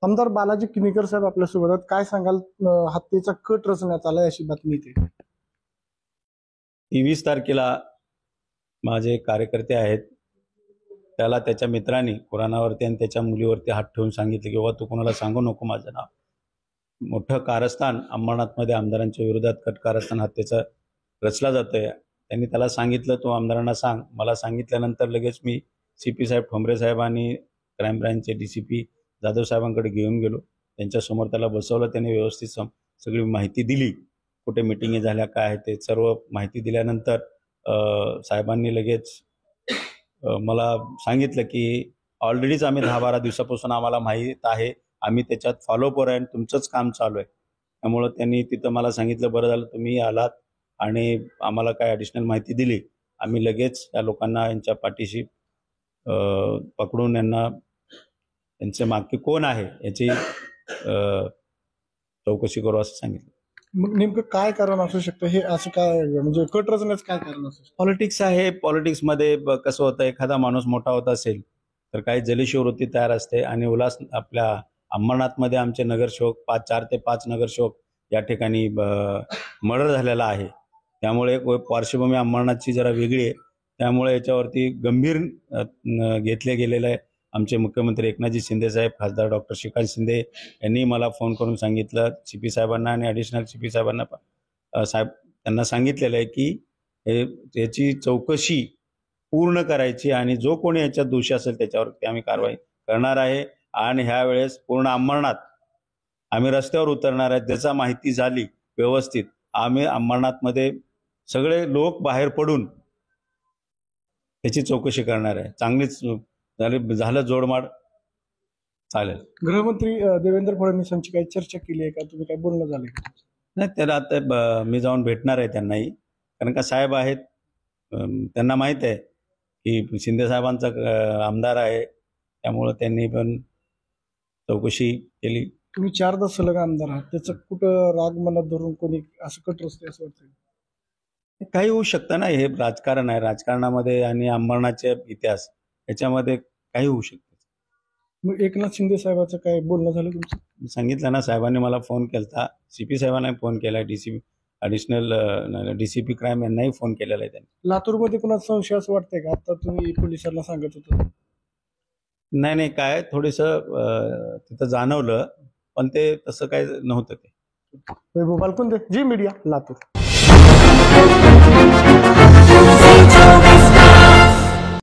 आमदार बालाजी किनीकर साहेब आपल्यासोबत आहेत. काय सांगाल, हत्येचा कट रचण्यात आलाय अशी बातमी येते. 23 तारखेला माझे कार्यकर्ते आहेत, त्याला त्याच्या मित्रांनी कुराणावरती आणि त्याच्या मुलीवरती हात ठेवून सांगितले की बाबा तू कोणाला सांगू नको माझं नाव. मोठं कारस्थान अंबरनाथमध्ये आमदारांच्या विरोधात कट कारस्थान हत्येचा रचला जातोय. त्यांनी त्याला सांगितलं तू आमदारांना सांग. मला सांगितल्यानंतर लगेच मी CP साहेब ठोंबरे साहेब आणि क्राईम ब्रँचचे DCP जाधव साहेबांकडे घेऊन गेलो. त्यांच्यासमोर त्याला बसवलं. त्याने व्यवस्थित सगळी माहिती दिली, कुठे मिटिंगी झाल्या काय आहे ते सर्व माहिती दिल्यानंतर साहेबांनी लगेच मला सांगितलं की ऑलरेडीच आम्ही 10-12 दिवसापासून आम्हाला माहीत आहे, आम्ही त्याच्यात फॉलोअपवर आहे आणि तुमचंच काम चालू आहे. त्यामुळं त्यांनी तिथं मला सांगितलं बरं झालं तुम्ही आलात आणि आम्हाला काय ॲडिशनल माहिती दिली. आम्ही लगेच या लोकांना यांच्या पाठीशी पकडून यांना त्यांचे मागचे कोण आहे याची चौकशी करू असं सांगितलं. मग नेमकं काय कारण असू शकतं हे, असं काय म्हणजे कट रचण्याचं काय कारण असू शकतं? पॉलिटिक्स आहे. पॉलिटिक्समध्ये कसं होतं, एखादा माणूस मोठा होत असेल तर काही जलीशी वृत्ती तयार असते आणि उल्हास आपल्या अंबरनाथमध्ये आमचे नगरसेवक 4 ते 5 नगरसेवक या ठिकाणी मर्डर झालेला आहे. त्यामुळे पार्श्वभूमी अंबरनाथची जरा वेगळी आहे. त्यामुळे याच्यावरती गंभीर घेतले गेलेलं आहे. आमचे मुख्यमंत्री एकनाथजी शिंदे साहेब, खासदार डॉक्टर श्रीकांत शिंदे यांनी मला फोन करून सांगितलं, CP साहेबांना आणि ॲडिशनल CP साहेबांना साहेब त्यांना सांगितलेलं आहे की याची चौकशी पूर्ण करायची आणि जो कोणी याच्यात दोषी असेल त्याच्यावरती आम्ही कारवाई करणार आहे. आणि ह्या वेळेस पूर्ण अंबरनाथ आम्ही रस्त्यावर उतरणार आहे. ज्याचा माहिती झाली व्यवस्थित आम्ही अंबरनाथमध्ये सगळे लोक बाहेर पडून त्याची चौकशी करणार आहे. चांगलीच झालं जोडमाड चालेल. गृहमंत्री देवेंद्र फडणवीसांची काही चर्चा केली आहे का? तुम्ही काय बोलणं झालंय का? नाही, त्याला आता मी जाऊन भेटणार आहे त्यांनाही, कारण का साहेब आहेत, त्यांना माहीत आहे की शिंदे साहेबांचा आमदार आहे. त्यामुळं त्यांनी पण चौकशी केली. तुम्ही 4दा सलग आमदार आहात, त्याचं कुठं राग मनात धरून कोणी असं कट रचते असं वाटतं? काही होऊ शकतं ना, हे राजकारण आहे. राजकारणामध्ये आणि अंबरनाथचे इतिहास याच्यामध्ये काही होऊ शकतं. मग एकनाथ शिंदे साहेबांचं काय बोलणं झालं तुमचं? सांगितलं ना, साहेबांनी मला फोन केला, CP साहेबांना फोन केला, ॲडिशनल DCP क्राईम यांनाही फोन केलेला आहे त्यांनी. लातूरमध्ये कुणाचा संशय असं वाटतंय का? आता तुम्ही पोलिसांना सांगत होता. नाही काय थोडंसं तिथं जाणवलं, पण ते तसं काय नव्हतं ते. वैभव बालकुंदे, जी मीडिया, लातूर.